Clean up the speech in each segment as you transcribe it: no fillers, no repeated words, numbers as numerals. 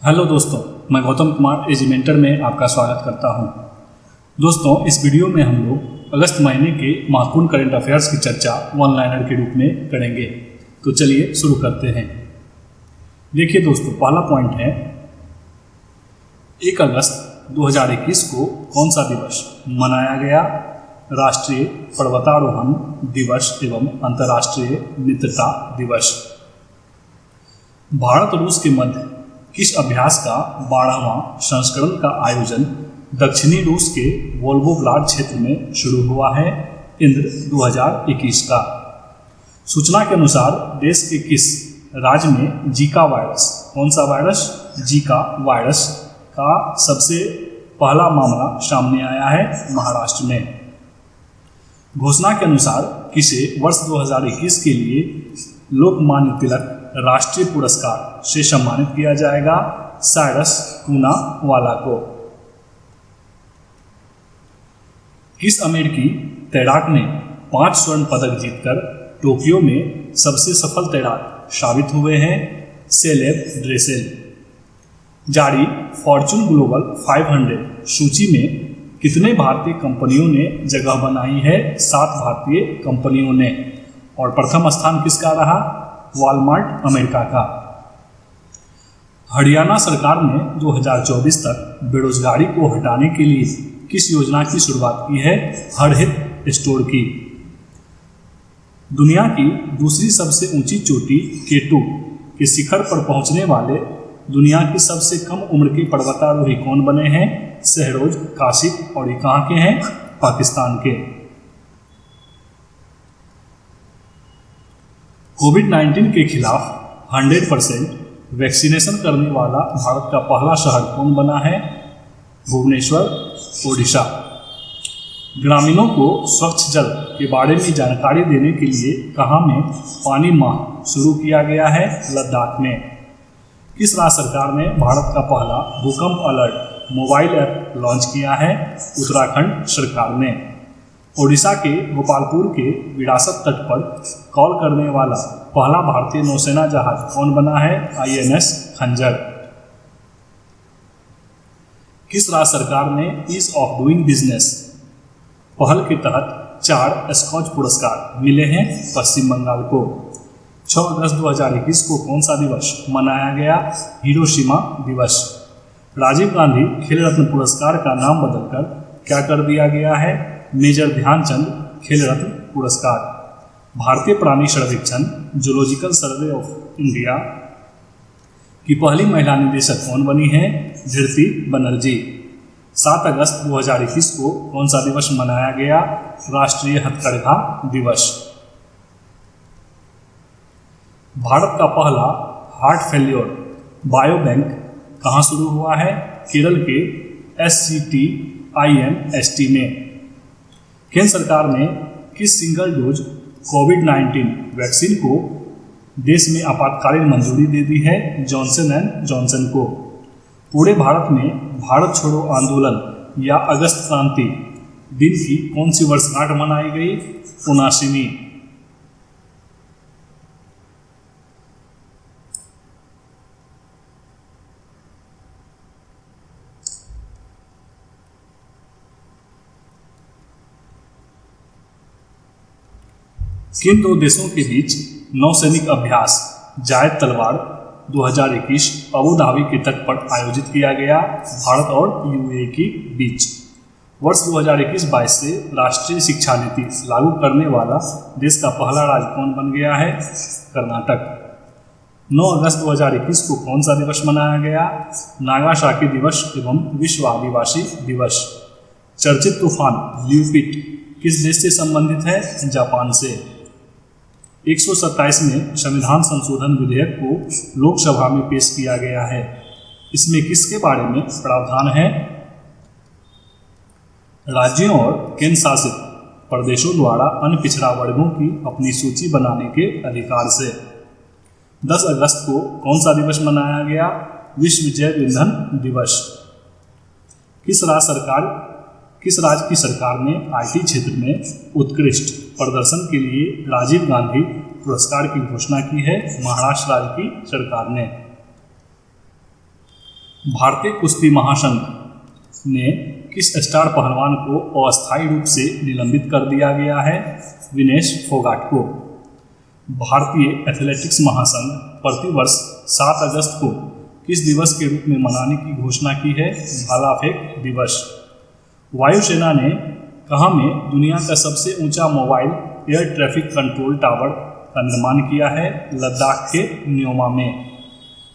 Hello दोस्तों, मैं गौतम कुमार एजिमेंटर में आपका स्वागत करता हूं। दोस्तों, इस वीडियो में हम लोग अगस्त महीने के महत्वपूर्ण करंट अफेयर्स की चर्चा वन लाइनर के रूप में करेंगे। तो चलिए शुरू करते हैं। देखिए दोस्तों, पहला पॉइंट है 1 अगस्त 2021 को कौन सा दिवस मनाया गया? राष्ट्रीय पर्वतारोहण दिवस एवं अंतर्राष्ट्रीय मित्रता दिवस। भारत रूस के मध्य किस अभ्यास का 12वां संस्करण का आयोजन दक्षिणी रूस के वोल्गोग्राड क्षेत्र में शुरू हुआ है? इंद्र 2021 का। सूचना के अनुसार देश के किस राज्य में जीका वायरस, कौन सा वायरस, जीका वायरस का सबसे पहला मामला सामने आया है? महाराष्ट्र में। घोषणा के अनुसार किसे वर्ष 2021 के लिए लोकमान्य तिलक राष्ट्रीय पुरस्कार से सम्मानित किया जाएगा? साइरस पूनावाला को। किस अमेरिकी तैराक ने 5 स्वर्ण पदक जीतकर टोक्यो में सबसे सफल तैराक साबित हुए हैं? सेलेब ड्रेसेल। जारी फॉर्चून ग्लोबल 500 सूची में कितने भारतीय कंपनियों ने जगह बनाई है? 7 भारतीय कंपनियों ने। और प्रथम स्थान किसका रहा? वॉलमार्ट अमेरिका का। हरियाणा सरकार ने 2024 तक बेरोजगारी को हटाने के लिए किस योजना की शुरुआत की है? हर हित स्टोर की। दुनिया की दूसरी सबसे ऊंची चोटी K2 के शिखर पर पहुंचने वाले दुनिया की सबसे कम उम्र के पर्वतारोही कौन बने हैं? शहरोज काशिफ। और ये कहाँ के हैं? पाकिस्तान के। कोविड-19 के खिलाफ 100% वैक्सीनेशन करने वाला भारत का पहला शहर कौन बना है? भुवनेश्वर, ओडिशा। ग्रामीणों को स्वच्छ जल के बारे में जानकारी देने के लिए कहाँ में पानी माह शुरू किया गया है? लद्दाख में। किस राज्य सरकार ने भारत का पहला भूकंप अलर्ट मोबाइल ऐप लॉन्च किया है? उत्तराखंड सरकार ने। ओडिशा के गोपालपुर के विरासत तट पर कॉल करने वाला पहला भारतीय नौसेना जहाज कौन बना है? INS खंजर। किस राज्य सरकार ने ईज ऑफ डूइंग बिजनेस पहल के तहत 4 स्कॉच पुरस्कार मिले हैं? पश्चिम बंगाल को। 6 अगस्त 2021 को कौन सा दिवस मनाया गया? हिरोशिमा दिवस। राजीव गांधी खेल रत्न पुरस्कार का नाम बदलकर क्या कर दिया गया है? मेजर ध्यानचंद खेल रत्न पुरस्कार। भारतीय प्राणी सर्वेक्षण जूलॉजिकल सर्वे ऑफ इंडिया की पहली महिला निदेशक कौन बनी है? धृति बनर्जी। 7 अगस्त 2021 को कौन सा दिवस मनाया गया? राष्ट्रीय हथकरघा दिवस। भारत का पहला हार्ट फेल्योर बायो बैंक कहाँ शुरू हुआ है? केरल के SCTINST में। केंद्र सरकार ने किस सिंगल डोज कोविड-19 वैक्सीन को देश में आपातकालीन मंजूरी दे दी है? जॉनसन एंड जॉनसन को। पूरे भारत में भारत छोड़ो आंदोलन या अगस्त क्रांति दिन की कौन सी वर्षगांठ मनाई गई? 79वीं। किन 2 देशों के बीच नौसैनिक अभ्यास जायद तलवार 2021 अबू धाबी के तट पर आयोजित किया गया? भारत और UAE के बीच। वर्ष 2021-22 से राष्ट्रीय शिक्षा नीति लागू करने वाला देश का पहला राज्य कौन बन गया है? कर्नाटक। 9 अगस्त 2021 को कौन सा दिवस मनाया गया? नागासाकी दिवस एवं विश्व आदिवासी दिवस। चर्चित तूफान ल्यूपिट किस देश से संबंधित है? जापान से। 127वें संविधान संशोधन विधेयक को लोकसभा में पेश किया गया है। इसमें किसके बारे में प्रावधान है? राज्यों और केंद्र शासित प्रदेशों द्वारा अन्य पिछड़ा वर्गों की अपनी सूची बनाने के अधिकार से। 10 अगस्त को कौन सा दिवस मनाया गया? विश्व जैव ईंधन दिवस। किस राज्य की सरकार ने IT क्षेत्र में उत्कृष्ट प्रदर्शन के लिए राजीव गांधी पुरस्कार की घोषणा की है? महाराष्ट्र राज्य की सरकार ने। भारतीय कुश्ती महासंघ ने किस स्टार पहलवान को अस्थायी रूप से निलंबित कर दिया गया है? विनेश फोगाट को। भारतीय एथलेटिक्स महासंघ प्रतिवर्ष 7 अगस्त को किस दिवस के रूप में मनाने की घोषणा की है? भाला फेंक दिवस। वायुसेना ने कहाँ में दुनिया का सबसे ऊंचा mobile air traffic control tower का निर्माण किया है? लद्दाख के न्योमा में।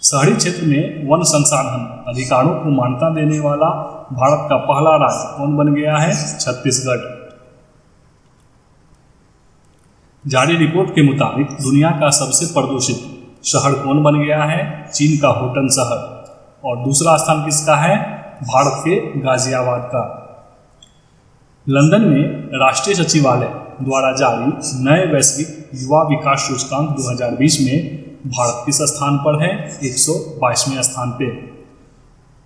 शहरी क्षेत्र में वन संसाधन अधिकारों को मान्यता देने वाला भारत का पहला राज्य कौन बन गया है? छत्तीसगढ़। जारी रिपोर्ट के मुताबिक दुनिया का सबसे प्रदूषित शहर कौन बन गया है? चीन का होटन शहर। और दूसरा स्थान किसका है? भारत के गाजियाबाद का। लंदन में राष्ट्रीय सचिवालय द्वारा जारी नए वैश्विक युवा विकास सूचकांक 2020 में भारत किस स्थान पर है? 122वें स्थान पे।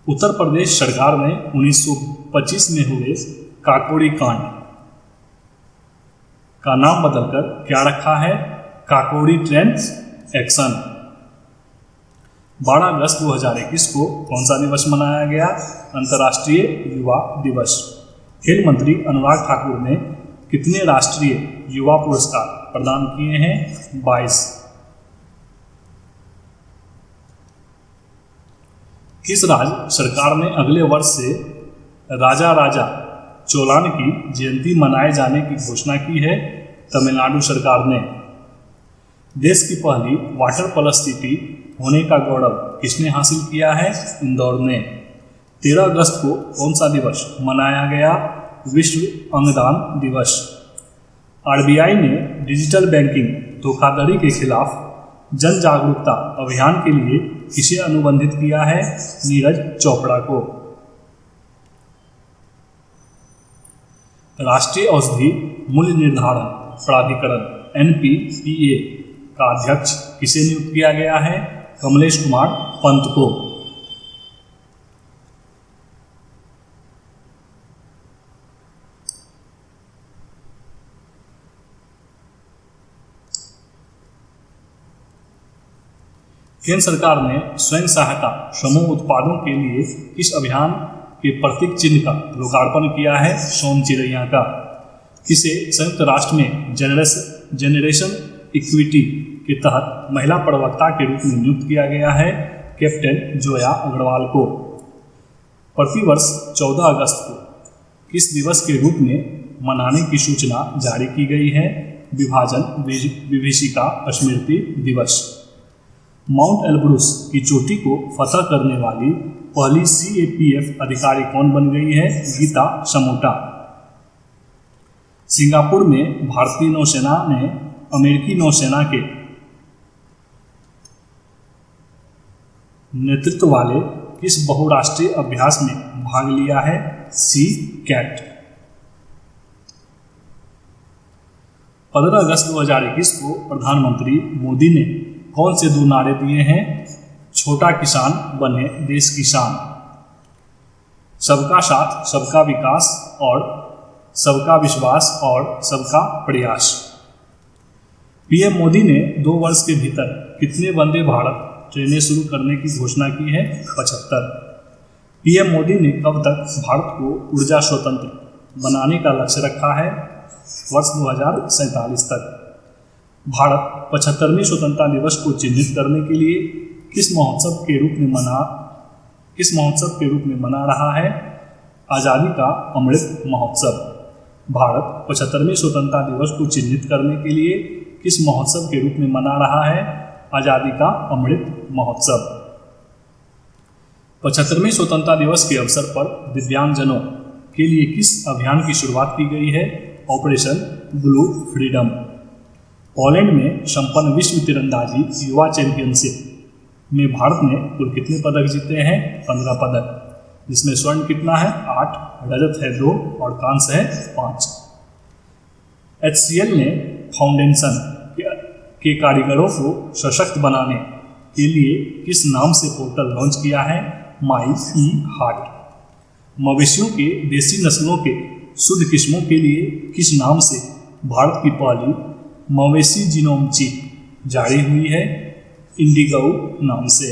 उत्तर प्रदेश सरकार ने 1925 में हुए काकोरी कांड का नाम बदलकर क्या रखा है? Kakori train action. 12 अगस्त 2021 को कौन सा दिवस मनाया गया? अंतर्राष्ट्रीय युवा दिवस। खेल मंत्री अनुराग ठाकुर ने कितने राष्ट्रीय युवा पुरस्कार प्रदान किए हैं? 22। किस राज्य सरकार ने अगले वर्ष से राजा राजा चोलान की जयंती मनाए जाने की घोषणा की है? तमिलनाडु सरकार ने। देश की पहली वाटर प्लस सिटी होने का गौरव किसने हासिल किया है? इंदौर ने। 13 अगस्त को कौन सा दिवस मनाया गया? विश्व अंगदान दिवस। आरबीआई ने डिजिटल बैंकिंग धोखाधड़ी के खिलाफ जन जागरूकता अभियान के लिए किसे अनुबंधित किया है? नीरज चोपड़ा को। राष्ट्रीय औषधि मूल्य निर्धारण प्राधिकरण NPPA का अध्यक्ष किसे नियुक्त किया गया है? कमलेश कुमार पंत को। केंद्र सरकार ने स्वयं सहायता समूह उत्पादों के लिए किस अभियान के प्रतीक चिन्ह का लोकार्पण किया है? सोन चिड़ैया का। किसे संयुक्त राष्ट्र में जेनरेशन इक्विटी के तहत महिला प्रवक्ता के रूप में नियुक्त किया गया है? कैप्टन जोया अग्रवाल को। प्रतिवर्ष 14 अगस्त को किस दिवस के रूप में मनाने की सूचना जारी की गई है? विभाजन विभीषिका स्मृति दिवस। माउंट एल्ब्रुस की चोटी को फतह करने वाली पहली CAPF अधिकारी कौन बन गई है? गीता समोटा। सिंगापुर में भारतीय नौसेना ने अमेरिकी नौसेना के नेतृत्व वाले किस बहुराष्ट्रीय अभ्यास में भाग लिया है? सी कैट। 15 अगस्त 2021 को प्रधानमंत्री मोदी ने कौन से 2 नारे दिए हैं? छोटा किसान बने देश की शान। सबका साथ सबका विकास और सबका विश्वास और सबका प्रयास। PM मोदी ने 2 वर्ष के भीतर कितने वंदे भारत ट्रेनें शुरू करने की घोषणा की है? 75। PM मोदी ने कब तक भारत को ऊर्जा स्वतंत्र बनाने का लक्ष्य रखा है? वर्ष 2047 तक। भारत 75वें स्वतंत्रता दिवस को चिन्हित करने के लिए किस महोत्सव के रूप में मना रहा है? आज़ादी का अमृत महोत्सव। भारत 75वें स्वतंत्रता दिवस को चिन्हित करने के लिए किस महोत्सव के रूप में मना रहा है? आज़ादी का अमृत महोत्सव। 75वें स्वतंत्रता दिवस के अवसर पर दिव्यांगजनों के लिए किस अभियान की शुरुआत की गई है? Operation blue freedom. पोलैंड में संपन्न विश्व तीरंदाजी युवा चैंपियनशिप में भारत ने कुल कितने पदक जीते हैं? 15 पदक, जिसमें स्वर्ण कितना है? 8, रजत है 2 और कांस्य है 5। HCL ने फाउंडेशन के कारीगरों को सशक्त बनाने के लिए किस नाम से पोर्टल लॉन्च किया है? माई ई हार्ट। मवेशियों के देसी नस्लों के शुद्ध किस्मों के लिए किस नाम से भारत की पहली मवेशी जीनोम चिप जारी हुई है? इंडिगो नाम से।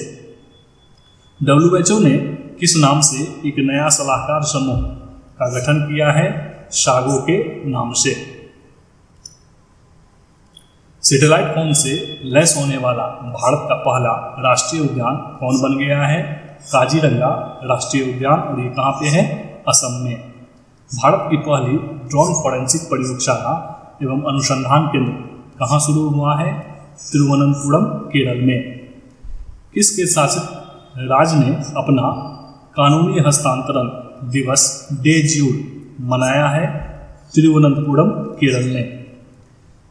WHO ने किस नाम से एक नया सलाहकार समूह का गठन किया है? शागो के नाम से। सैटेलाइट फोन से लैस होने वाला भारत का पहला राष्ट्रीय उद्यान कौन बन गया है? काजीरंगा राष्ट्रीय उद्यान, और ये कहाँ पे है? असम में। भारत की पहली ड्रोन फॉरेंसिक प्रयोगशाला एवं अनुसंधान केंद्र कहाँ शुरू हुआ है? तिरुवनंतपुरम, केरल में। किसके शासित राज्य ने अपना कानूनी हस्तांतरण दिवस डे ज्यूर मनाया है? तिरुवनंतपुरम, केरल में।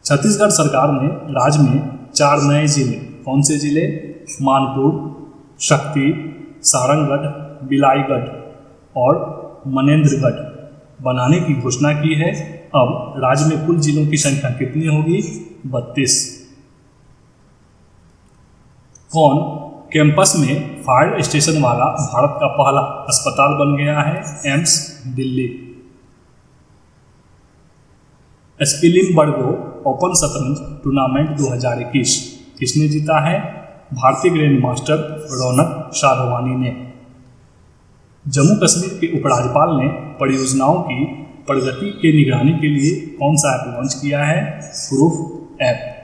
छत्तीसगढ़ सरकार ने राज्य में 4 नए जिले, कौन से जिले? मानपुर, शक्ति, सारंगगढ़, बिलाईगढ़ और मनेंद्रगढ़ बनाने की घोषणा की है। अब राज्य में कुल जिलों की संख्या कितनी होगी? 32। कौन कैंपस में फायर स्टेशन वाला भारत का पहला अस्पताल बन गया है? एम्स, दिल्ली। स्पिलिंगबर्गो ओपन शतरंज टूर्नामेंट 2021 किसने जीता है? भारतीय ग्रैंड मास्टर रौनक शाहरवानी ने। जम्मू कश्मीर के उपराज्यपाल ने परियोजनाओं की प्रगति के निगरानी के लिए कौन सा ऐप लॉन्च किया है? Proof app.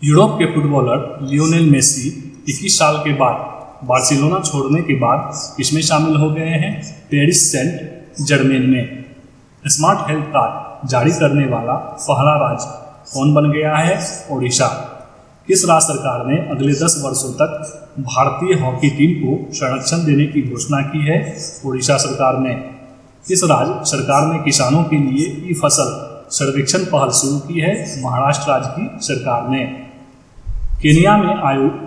यूरोप के फुटबॉलर लियोनेल मेसी 21 साल के बाद बार्सिलोना छोड़ने के बाद किसमें शामिल हो गए हैं? पेरिस सेंट जर्मेन में। स्मार्ट हेल्थ कार्ड जारी करने वाला पहला राज्य कौन बन गया है? ओडिशा। किस राज्य सरकार ने अगले 10 वर्षों तक भारतीय हॉकी टीम को संरक्षण देने की घोषणा की है? ओडिशा सरकार ने। किस राज्य सरकार ने किसानों के लिए ई फसल सर्वेक्षण पहल शुरू की है? महाराष्ट्र राज्य की सरकार ने। केनिया में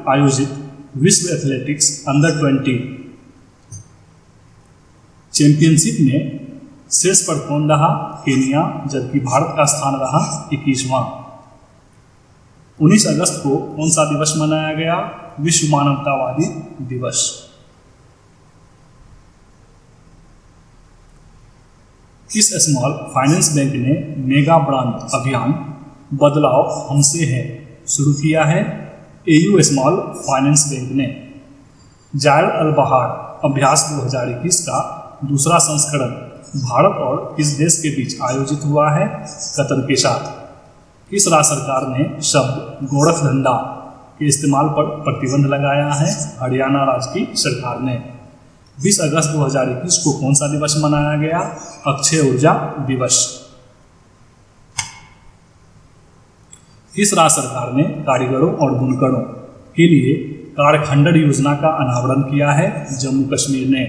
आयोजित विश्व एथलेटिक्स अंडर 20 चैंपियनशिप में शीर्ष पर कौन रहा? केनिया, जबकि भारत का स्थान रहा 21वां। 19 अगस्त को कौन सा दिवस मनाया गया? विश्व मानवतावादी दिवस। किस स्मॉल फाइनेंस बैंक ने मेगा ब्रांड अभियान बदलाव हमसे है शुरू किया है? एयू स्मॉल फाइनेंस बैंक ने। जायर अल बहार अभ्यास 2021 का दूसरा संस्करण भारत और किस देश के बीच आयोजित हुआ है? कतर के साथ। किस राज्य सरकार ने शब्द गोरखधंधा के इस्तेमाल पर प्रतिबंध लगाया है? हरियाणा राज्य की सरकार ने। 20 अगस्त 2021 को कौन सा दिवस मनाया गया? अक्षय ऊर्जा दिवस। किस राज्य सरकार ने कारीगरों और बुनकरों के लिए कारखंडर योजना का अनावरण किया है? जम्मू कश्मीर ने।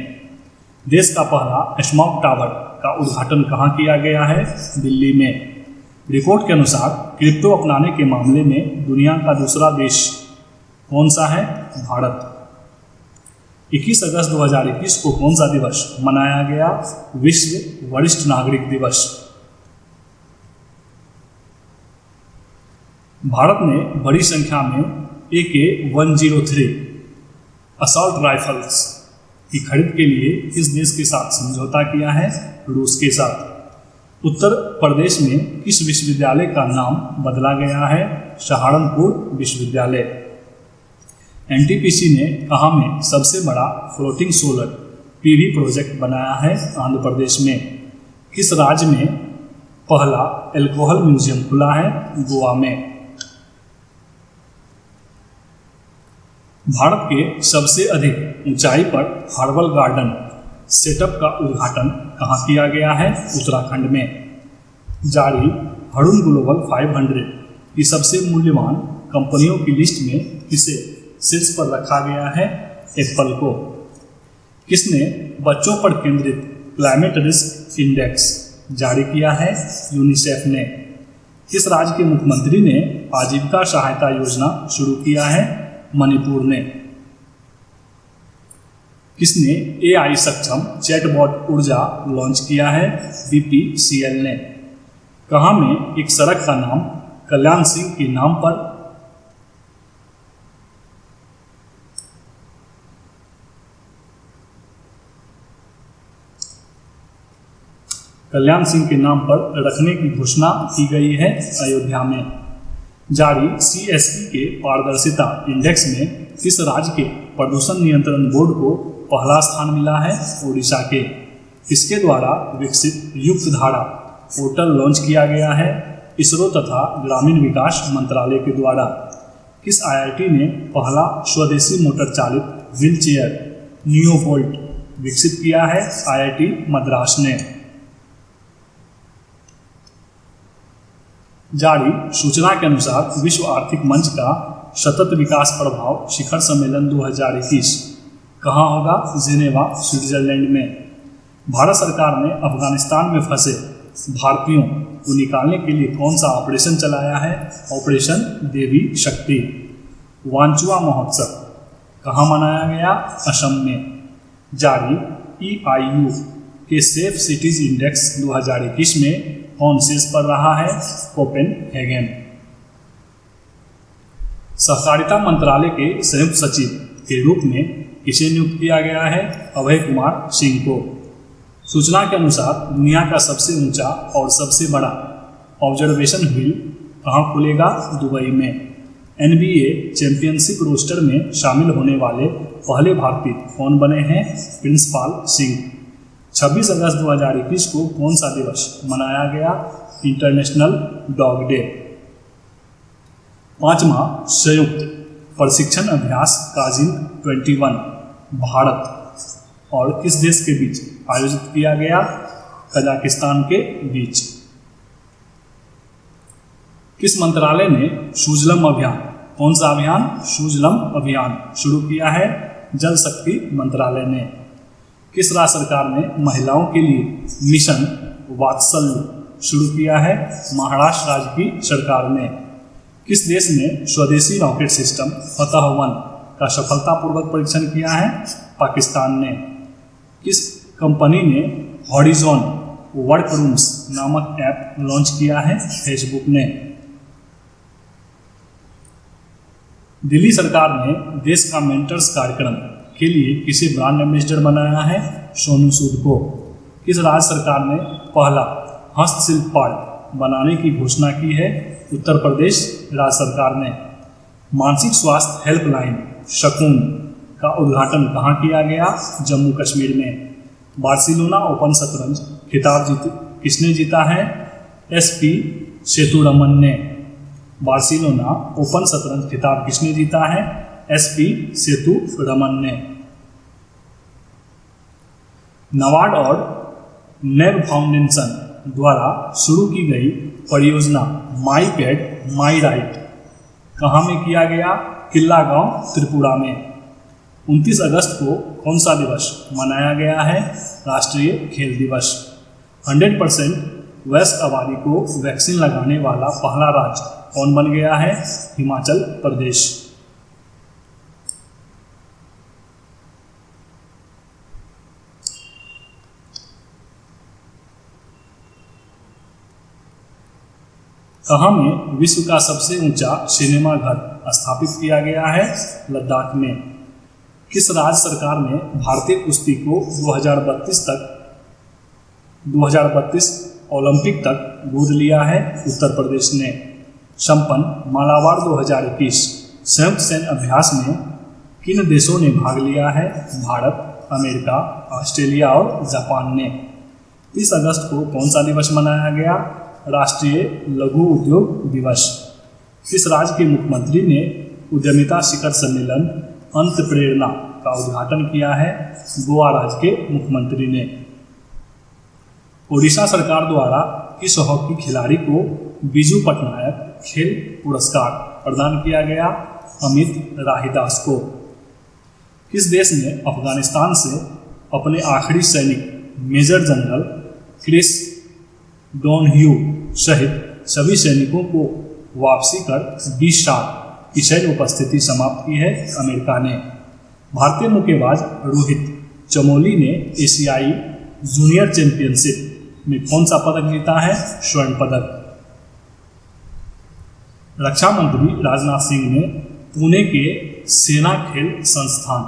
देश का पहला स्मॉग टावर का उद्घाटन कहाँ किया गया है? दिल्ली में। रिपोर्ट के अनुसार क्रिप्टो अपनाने के मामले में दुनिया का दूसरा देश कौन सा है? भारत। 21 अगस्त 2021 को कौन सा दिवस मनाया गया? विश्व वरिष्ठ नागरिक दिवस। भारत ने बड़ी संख्या में AK-103 असॉल्ट राइफल्स की खरीद के लिए किस देश के साथ समझौता किया है? रूस के साथ। उत्तर प्रदेश में किस विश्वविद्यालय का नाम बदला गया है? सहारनपुर विश्वविद्यालय। NTPC ने कहाँ में सबसे बड़ा फ्लोटिंग सोलर PV प्रोजेक्ट बनाया है? आंध्र प्रदेश में। किस राज्य में पहला एल्कोहल म्यूजियम खुला है? गोवा में। भारत के सबसे अधिक ऊंचाई पर हर्बल गार्डन सेटअप का उद्घाटन कहाँ किया गया है? उत्तराखंड में। जारी हरुण ग्लोबल 500 की सबसे मूल्यवान कंपनियों की लिस्ट में किसे शीर्ष पर रखा गया है? एप्पल को। किसने बच्चों पर केंद्रित क्लाइमेट रिस्क इंडेक्स जारी किया है? यूनिसेफ ने। किस राज्य के मुख्यमंत्री ने आजीविका सहायता योजना शुरू किया है? मणिपुर ने। किसने AI सक्षम चैटबॉट ऊर्जा लॉन्च किया है? BPCL ने। कहाँ में एक सड़क का नाम कल्याण सिंह के नाम पर कल्याण सिंह के नाम पर रखने की घोषणा की गई है अयोध्या में। जारी CSE के पारदर्शिता इंडेक्स में किस राज्य के प्रदूषण नियंत्रण बोर्ड को पहला स्थान मिला है? ओडिशा के। किसके द्वारा विकसित युक्त धारा पोर्टल लॉन्च किया गया है? इसरो तथा ग्रामीण विकास मंत्रालय के द्वारा। किस IIT ने पहला स्वदेशी मोटर चालित व्हील चेयर नियोवोल्ट विकसित किया है? IIT मद्रास ने। जारी सूचना के अनुसार विश्व आर्थिक मंच का सतत विकास प्रभाव शिखर सम्मेलन 2021 कहाँ होगा? जिनेवा, स्विट्जरलैंड में। भारत सरकार ने अफगानिस्तान में फंसे भारतीयों को निकालने के लिए कौन सा ऑपरेशन चलाया है? ऑपरेशन देवी शक्ति। वांचुआ महोत्सव कहाँ मनाया गया? असम में। जारी EIU के सेफ सिटीज इंडेक्स 2021 में कौन शीर्ष पर रहा है? कोपेनहेगन। सहकारिता मंत्रालय के संयुक्त सचिव के रूप में किसे नियुक्त किया गया है? अभय कुमार सिंह को। सूचना के अनुसार दुनिया का सबसे ऊंचा और सबसे बड़ा ऑब्जर्वेशन व्हील कहाँ खुलेगा? दुबई में। NBA चैंपियनशिप रोस्टर में शामिल होने वाले पहले भारतीय कौन बने हैं? प्रिंसपाल सिंह। 26 अगस्त 2021 को कौन सा दिवस मनाया गया? International dog day. 5वां संयुक्त प्रशिक्षण अभ्यास काजिन 21 भारत और किस देश के बीच आयोजित किया गया? कजाकिस्तान के बीच। किस मंत्रालय ने सुजलम अभियान, कौन सा अभियान? सुजलम अभियान शुरू किया है? जल शक्ति मंत्रालय ने। किस राज्य सरकार ने महिलाओं के लिए मिशन वात्सल्य शुरू किया है? महाराष्ट्र राज्य की सरकार ने। किस देश ने स्वदेशी रॉकेट सिस्टम फतह-1 का सफलतापूर्वक परीक्षण किया है? पाकिस्तान ने। किस कंपनी ने हॉरिजॉन वर्करूम्स नामक ऐप लॉन्च किया है? फेसबुक ने। दिल्ली सरकार ने देश का मेंटर्स कार्यक्रम के लिए किसे ब्रांड एम्बेसडर बनाया है? सोनू सूद को। किस राज्य सरकार ने पहला हस्तशिल्प पार्क बनाने की घोषणा की है? उत्तर प्रदेश राज्य सरकार ने। मानसिक स्वास्थ्य हेल्पलाइन शकून का उद्घाटन कहाँ किया गया? जम्मू कश्मीर में। बार्सिलोना ओपन शतरंज खिताब किसने जीता है? SP सेतुरमन ने। बार्सिलोना ओपन शतरंज खिताब किसने जीता है? SP सेतुरमन ने। नाबार्ड और नेब फाउंडेशन द्वारा शुरू की गई परियोजना माई पेट माई राइट कहाँ में किया गया? किल्ला गांव त्रिपुरा में। 29 अगस्त को कौन सा दिवस मनाया गया है? राष्ट्रीय खेल दिवस। 100% वयस्क आबादी को वैक्सीन लगाने वाला पहला राज्य कौन बन गया है? हिमाचल प्रदेश। कहाँ में विश्व का सबसे ऊंचा सिनेमा घर स्थापित किया गया है? लद्दाख में। किस राज्य सरकार ने भारतीय कुश्ती को 2032 ओलंपिक तक गोद लिया है? उत्तर प्रदेश ने। संपन्न मालाबार 2021 संयुक्त सैन्य अभ्यास में किन देशों ने भाग लिया है? भारत, अमेरिका, ऑस्ट्रेलिया और जापान ने। 30 अगस्त को कौन सा दिवस मनाया गया? राष्ट्रीय लघु उद्योग दिवस। किस राज्य के मुख्यमंत्री ने उद्यमिता शिखर सम्मेलन अंत प्रेरणा का उद्घाटन किया है? गोवा राज्य के मुख्यमंत्री ने। ओडिशा सरकार द्वारा किस हॉकी खिलाड़ी को बिजू पटनायक खेल पुरस्कार प्रदान किया गया? अमित राहीदास को। किस देश ने अफगानिस्तान से अपने आखिरी सैनिक मेजर जनरल क्रिस डोनह्यू सहित सभी सैनिकों को वापसी कर 20 साल की सैन्य उपस्थिति समाप्त की है? अमेरिका ने। भारतीय मुक्केबाज रोहित चमोली ने एशियाई जूनियर चैंपियनशिप में कौन सा पदक जीता है? स्वर्ण पदक। रक्षा मंत्री राजनाथ सिंह ने पुणे के सेना खेल संस्थान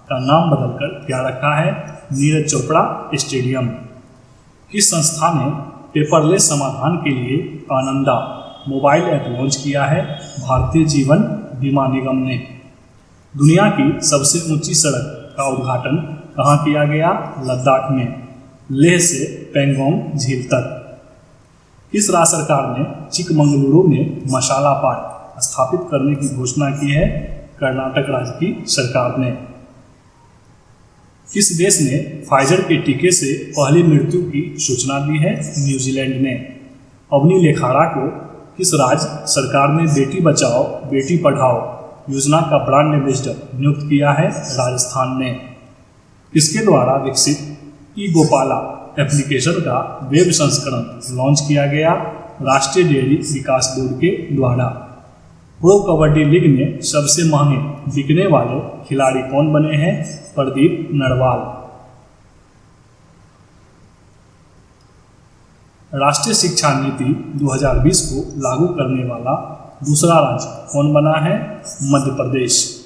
का नाम बदलकर क्या रखा है? नीरज चोपड़ा स्टेडियम। किस संस्था ने पेपरलेस समाधान के लिए आनंदा मोबाइल ऐप लॉन्च किया है? भारतीय जीवन बीमा निगम ने। दुनिया की सबसे ऊंची सड़क का उद्घाटन कहाँ किया गया? लद्दाख में, लेह से पैंगोंग झील तक। किस राज्य सरकार ने चिकमंगलुरु में मसाला पार्क स्थापित करने की घोषणा की है? कर्नाटक राज्य की सरकार ने। किस देश ने फाइजर के टीके से पहली मृत्यु की सूचना दी है? न्यूजीलैंड ने। अवनी लेखाड़ा को किस राज्य सरकार ने बेटी बचाओ बेटी पढ़ाओ योजना का ब्रांड एम्बेसडर नियुक्त किया है? राजस्थान ने। किसके द्वारा विकसित ई गोपाला एप्लीकेशन का वेब संस्करण लॉन्च किया गया? राष्ट्रीय डेयरी विकास बोर्ड के द्वारा। प्रो कबड्डी लीग में सबसे महंगे बिकने वाले खिलाड़ी कौन बने हैं? प्रदीप नरवाल। राष्ट्रीय शिक्षा नीति 2020 को लागू करने वाला दूसरा राज्य कौन बना है? मध्य प्रदेश।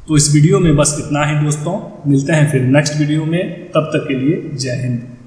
तो इस वीडियो में बस इतना ही दोस्तों, मिलते हैं फिर नेक्स्ट वीडियो में, तब तक के लिए जय हिंद।